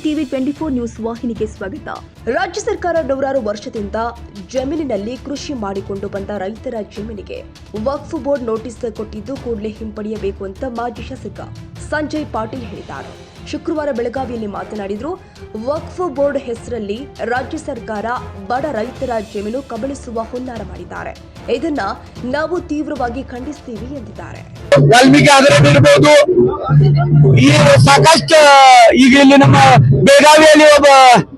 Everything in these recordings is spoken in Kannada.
ಟಿವಿ 24 ನ್ಯೂಸ್ ವಾಹಿನಿಗೆ ಸ್ವಾಗತ. ರಾಜ್ಯ ಸರ್ಕಾರ ನೂರಾರು ವರ್ಷದಿಂದ ಜಮೀನಿನಲ್ಲಿ ಕೃಷಿ ಮಾಡಿಕೊಂಡು ಬಂದ ರೈತರ ಜಮೀನಿಗೆ ವಕ್ಫ್ ಬೋರ್ಡ್ ನೋಟಿಸ್ ಕೊಟ್ಟಿದ್ದು ಕೂಡಲೇ ಹಿಂಪಡೆಯಬೇಕು ಅಂತ ಮಾಜಿ ಶಾಸಕ ಸಂಜಯ್ ಪಾಟೀಲ್ ಹೇಳಿದ್ದಾರೆ. ಶುಕ್ರವಾರ ಬೆಳಗಾವಿಯಲ್ಲಿ ಮಾತನಾಡಿದರು. ವಕ್ಫ್ ಬೋರ್ಡ್ ಹೆಸರಲ್ಲಿ ರಾಜ್ಯ ಸರ್ಕಾರ ಬಡ ರೈತರ ಜಮೀನು ಕಬಳಿಸುವ ಹುನ್ನಾರ ಮಾಡಿದ್ದಾರೆ. ಇದನ್ನ ನಾವು ತೀವ್ರವಾಗಿ ಖಂಡಿಸ್ತೀವಿ ಎಂದಿದ್ದಾರೆ. ವಾಲ್ಮೀಕಿ ಆಧಾರ ಇರಬಹುದು, ಈ ಸಾಕಷ್ಟು ಈಗ ಇಲ್ಲಿ ನಮ್ಮ ಬೆಳಗಾವಿಯಲ್ಲಿ ಒಬ್ಬ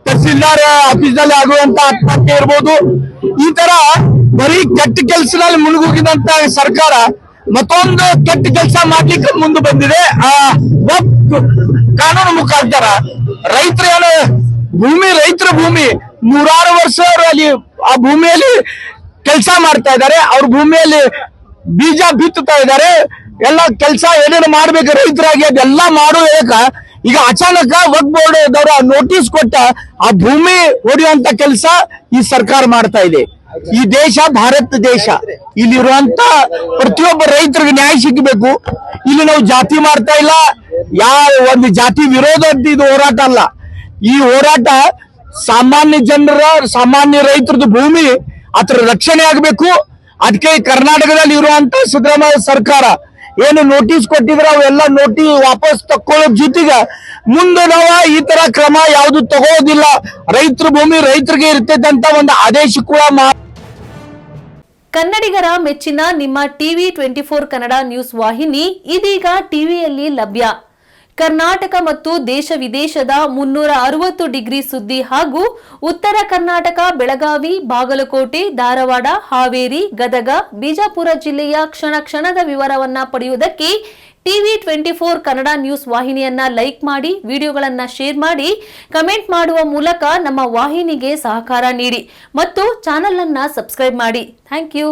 ತಹಸೀಲ್ದಾರ್ ಆಫೀಸ್ ನಲ್ಲಿ ಆಗುವಂತ ಆತ್ಮಹತ್ಯೆ ಇರಬಹುದು. ಈ ತರ ಬರೀ ಕೆಟ್ಟ ಕೆಲಸದಲ್ಲಿ ಮುಳುಗೋಗಿದಂತ ಸರ್ಕಾರ ಮತ್ತೊಂದು ಕೆಟ್ಟ ಕೆಲಸ ಮಾಡ್ಲಿಕ್ಕೆ ಮುಂದೆ ಬಂದಿದೆ. ಕಾನೂನು ಮುಖಾಂತರ ರೈತರ ಭೂಮಿ ನೂರಾರು ವರ್ಷ ಅಲ್ಲಿ ಆ ಭೂಮಿಯಲ್ಲಿ ಕೆಲಸ ಮಾಡ್ತಾ ಇದ್ದಾರೆ. ಅವ್ರ ಭೂಮಿಯಲ್ಲಿ ಬೀಜ ಬಿತ್ತುತ್ತಾ ಇದ್ದಾರೆ. ಎಲ್ಲ ಕೆಲಸ ಏನೇನು ಮಾಡ್ಬೇಕು ರೈತರಾಗಿ ಅದೆಲ್ಲ ಮಾಡುವಾಗ ಈಗ ಅಚಾನಕ ವಕ್ಫ್ ಬೋರ್ಡ್ ದವರ ನೋಟಿಸ್ ಕೊಟ್ಟ ಆ ಭೂಮಿ ಹೊಡೆಯುವಂತ ಕೆಲಸ ಈ ಸರ್ಕಾರ ಮಾಡ್ತಾ ಇದೆ. ಈ ದೇಶ ಭಾರತ ದೇಶ, ಇಲ್ಲಿರುವಂತ ಪ್ರತಿಯೊಬ್ಬ ರೈತರಿಗೆ ನ್ಯಾಯ ಸಿಗಬೇಕು. ಇಲ್ಲಿ ನಾವು ಜಾತಿ ಮಾಡ್ತಾ ಇಲ್ಲ, ಯಾವ ಒಂದು ಜಾತಿ ವಿರೋಧ ಇದು ಹೋರಾಟ ಅಲ್ಲ. ಈ ಹೋರಾಟ ಸಾಮಾನ್ಯ ಜನರ ಸಾಮಾನ್ಯ ರೈತರದ್ದು ಭೂಮಿ ಅದರ ರಕ್ಷಣೆ ಆಗಬೇಕು. ಅದಕ್ಕೆ ಕರ್ನಾಟಕದಲ್ಲಿ ಇರುವಂತ ಸಿದ್ದರಾಮಯ್ಯ ಸರ್ಕಾರ ಏನು ನೋಟಿಸ್ ಕೊಟ್ಟಿದ್ರೆ ಅವೆಲ್ಲ ನೋಟಿಸ್ ವಾಪಸ್ ತಕ್ಕೊಳ್ಳೋ ಜೊತೆಗೆ ಮುಂದೆ ನಾವು ಈ ತರ ಕ್ರಮ ಯಾವುದು ತಗೋದಿಲ್ಲ, ರೈತರ ಭೂಮಿ ರೈತರಿಗೆ ಇರ್ತೈತೆ ಅಂತ ಒಂದು ಆದೇಶ ಕೂಡ ಕನ್ನಡಿಗರ ಮೆಚ್ಚಿನ ನಿಮ್ಮ ಟಿವಿ 24 ಕನ್ನಡ ನ್ಯೂಸ್ ವಾಹಿನಿ ಇದೀಗ ಟಿವಿಯಲ್ಲಿ ಲಭ್ಯ. ಕರ್ನಾಟಕ ಮತ್ತು ದೇಶ ವಿದೇಶದ 360 ಡಿಗ್ರಿ ಸುದ್ದಿ ಹಾಗೂ ಉತ್ತರ ಕರ್ನಾಟಕ, ಬೆಳಗಾವಿ, ಬಾಗಲಕೋಟೆ, ಧಾರವಾಡ, ಹಾವೇರಿ, ಗದಗ, ಬಿಜಾಪುರ ಜಿಲ್ಲೆಯ ಕ್ಷಣ ಕ್ಷಣದ ವಿವರವನ್ನ ಪಡೆಯುವುದಕ್ಕೆ ಟಿವಿ 24 ಕನ್ನಡ ನ್ಯೂಸ್ ವಾಹಿನಿಯನ್ನ ಲೈಕ್ ಮಾಡಿ, ವಿಡಿಯೋಗಳನ್ನ ಶೇರ್ ಮಾಡಿ, ಕಮೆಂಟ್ ಮಾಡುವ ಮೂಲಕ ನಮ್ಮ ವಾಹಿನಿಗೆ ಸಹಕಾರ ನೀಡಿ ಮತ್ತು ಚಾನೆಲ್ ಅನ್ನ ಸಬ್ಸ್ಕ್ರೈಬ್ ಮಾಡಿ. Thank you.